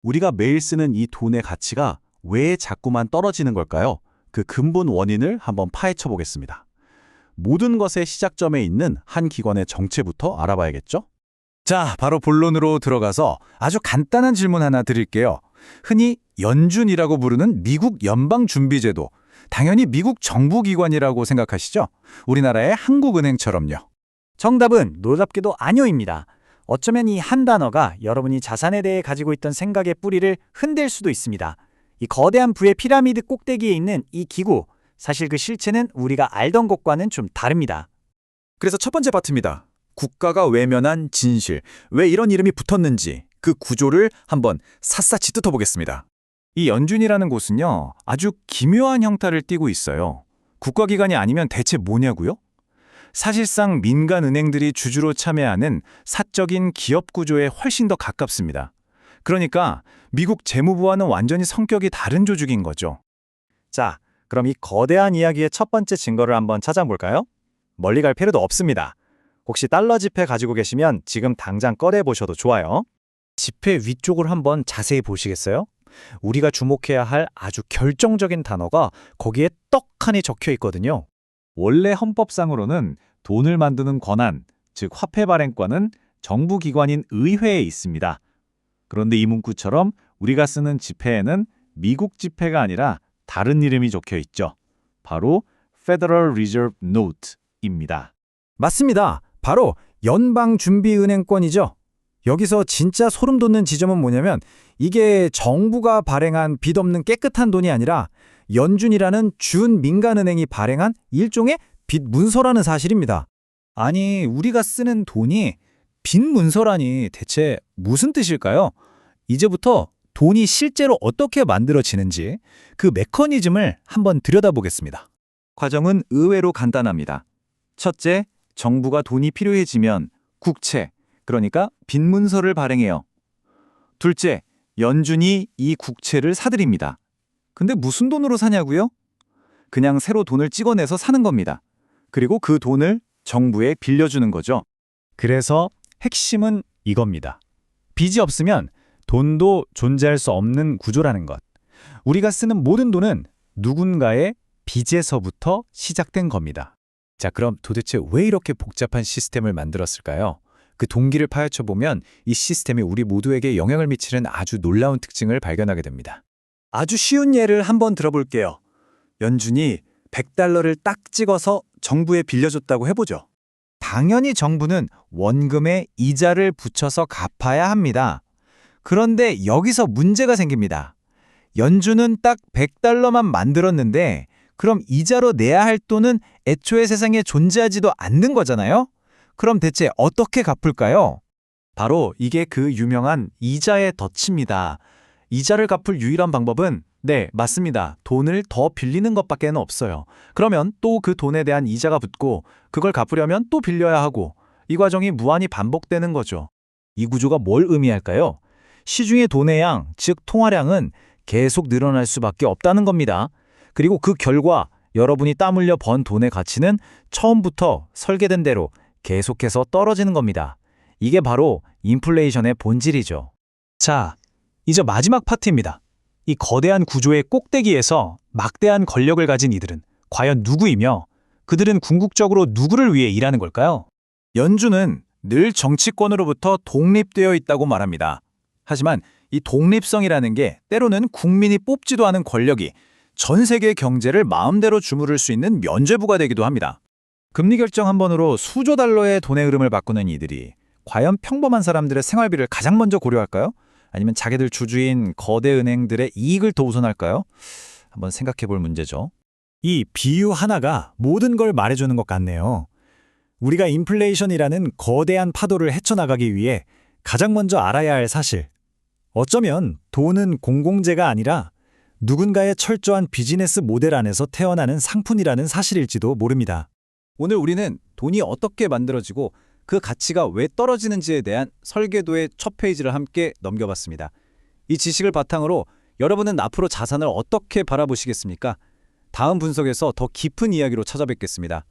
우리가 매일 쓰는 이 돈의 가치가 왜 자꾸만 떨어지는 걸까요? 그 근본 원인을 한번 파헤쳐 보겠습니다. 모든 것의 시작점에 있는 한 기관의 정체부터 알아봐야겠죠? 자, 바로 본론으로 들어가서 아주 간단한 질문 하나 드릴게요. 흔히 연준이라고 부르는 미국 연방준비제도, 당연히 미국 정부기관이라고 생각하시죠? 우리나라의 한국은행처럼요. 정답은 놀랍게도 아니오입니다. 어쩌면 이 한 단어가 여러분이 자산에 대해 가지고 있던 생각의 뿌리를 흔들 수도 있습니다. 이 거대한 부의 피라미드 꼭대기에 있는 이 기구, 사실 그 실체는 우리가 알던 것과는 좀 다릅니다. 그래서 첫 번째 파트입니다. 국가가 외면한 진실, 왜 이런 이름이 붙었는지 그 구조를 한번 샅샅이 뜯어보겠습니다. 이 연준이라는 곳은요, 아주 기묘한 형태를 띠고 있어요. 국가기관이 아니면 대체 뭐냐고요? 사실상 민간은행들이 주주로 참여하는 사적인 기업 구조에 훨씬 더 가깝습니다. 그러니까 미국 재무부와는 완전히 성격이 다른 조직인 거죠. 자, 그럼 이 거대한 이야기의 첫 번째 증거를 한번 찾아볼까요? 멀리 갈 필요도 없습니다. 혹시 달러 지폐 가지고 계시면 지금 당장 꺼내보셔도 좋아요. 지폐 위쪽을 한번 자세히 보시겠어요? 우리가 주목해야 할 아주 결정적인 단어가 거기에 떡하니 적혀 있거든요. 원래 헌법상으로는 돈을 만드는 권한, 즉 화폐 발행권은 정부기관인 의회에 있습니다. 그런데 이 문구처럼 우리가 쓰는 지폐에는 미국 지폐가 아니라 다른 이름이 적혀 있죠. 바로 Federal Reserve Note입니다. 맞습니다. 바로 연방준비은행권이죠. 여기서 진짜 소름 돋는 지점은 뭐냐면 이게 정부가 발행한 빚 없는 깨끗한 돈이 아니라 연준이라는 준민간은행이 발행한 일종의 빚 문서라는 사실입니다. 아니, 우리가 쓰는 돈이 빚 문서라니 대체 무슨 뜻일까요? 이제부터 돈이 실제로 어떻게 만들어지는지 그 메커니즘을 한번 들여다보겠습니다. 과정은 의외로 간단합니다. 첫째, 정부가 돈이 필요해지면 국채, 그러니까 빚문서를 발행해요. 둘째, 연준이 이 국채를 사들입니다. 근데 무슨 돈으로 사냐고요? 그냥 새로 돈을 찍어내서 사는 겁니다. 그리고 그 돈을 정부에 빌려주는 거죠. 그래서 핵심은 이겁니다. 빚이 없으면 돈도 존재할 수 없는 구조라는 것. 우리가 쓰는 모든 돈은 누군가의 빚에서부터 시작된 겁니다. 자, 그럼 도대체 왜 이렇게 복잡한 시스템을 만들었을까요? 그 동기를 파헤쳐 보면 이 시스템이 우리 모두에게 영향을 미치는 아주 놀라운 특징을 발견하게 됩니다. 아주 쉬운 예를 한번 들어볼게요. 연준이 100달러를 딱 찍어서 정부에 빌려줬다고 해보죠. 당연히 정부는 원금에 이자를 붙여서 갚아야 합니다. 그런데 여기서 문제가 생깁니다. 연준은 딱 100달러만 만들었는데 그럼 이자로 내야 할 돈은 애초에 세상에 존재하지도 않는 거잖아요? 그럼 대체 어떻게 갚을까요? 바로 이게 그 유명한 이자의 덫입니다. 이자를 갚을 유일한 방법은 맞습니다. 돈을 더 빌리는 것밖에는 없어요. 그러면 또 그 돈에 대한 이자가 붙고 그걸 갚으려면 또 빌려야 하고 이 과정이 무한히 반복되는 거죠. 이 구조가 뭘 의미할까요? 시중의 돈의 양, 즉 통화량은 계속 늘어날 수밖에 없다는 겁니다. 그리고 그 결과 여러분이 땀 흘려 번 돈의 가치는 처음부터 설계된 대로 계속해서 떨어지는 겁니다. 이게 바로 인플레이션의 본질이죠. 자, 이제 마지막 파트입니다. 이 거대한 구조의 꼭대기에서 막대한 권력을 가진 이들은 과연 누구이며 그들은 궁극적으로 누구를 위해 일하는 걸까요? 연준은 늘 정치권으로부터 독립되어 있다고 말합니다. 하지만 이 독립성이라는 게 때로는 국민이 뽑지도 않은 권력이 전 세계 경제를 마음대로 주무를 수 있는 면죄부가 되기도 합니다. 금리 결정 한 번으로 수조 달러의 돈의 흐름을 바꾸는 이들이 과연 평범한 사람들의 생활비를 가장 먼저 고려할까요? 아니면 자기들 주주인 거대 은행들의 이익을 더 우선할까요? 한번 생각해 볼 문제죠. 이 비유 하나가 모든 걸 말해주는 것 같네요. 우리가 인플레이션이라는 거대한 파도를 헤쳐나가기 위해 가장 먼저 알아야 할 사실. 어쩌면 돈은 공공재가 아니라 누군가의 철저한 비즈니스 모델 안에서 태어나는 상품이라는 사실일지도 모릅니다. 오늘 우리는 돈이 어떻게 만들어지고 그 가치가 왜 떨어지는지에 대한 설계도의 첫 페이지를 함께 넘겨봤습니다. 이 지식을 바탕으로 여러분은 앞으로 자산을 어떻게 바라보시겠습니까? 다음 분석에서 더 깊은 이야기로 찾아뵙겠습니다.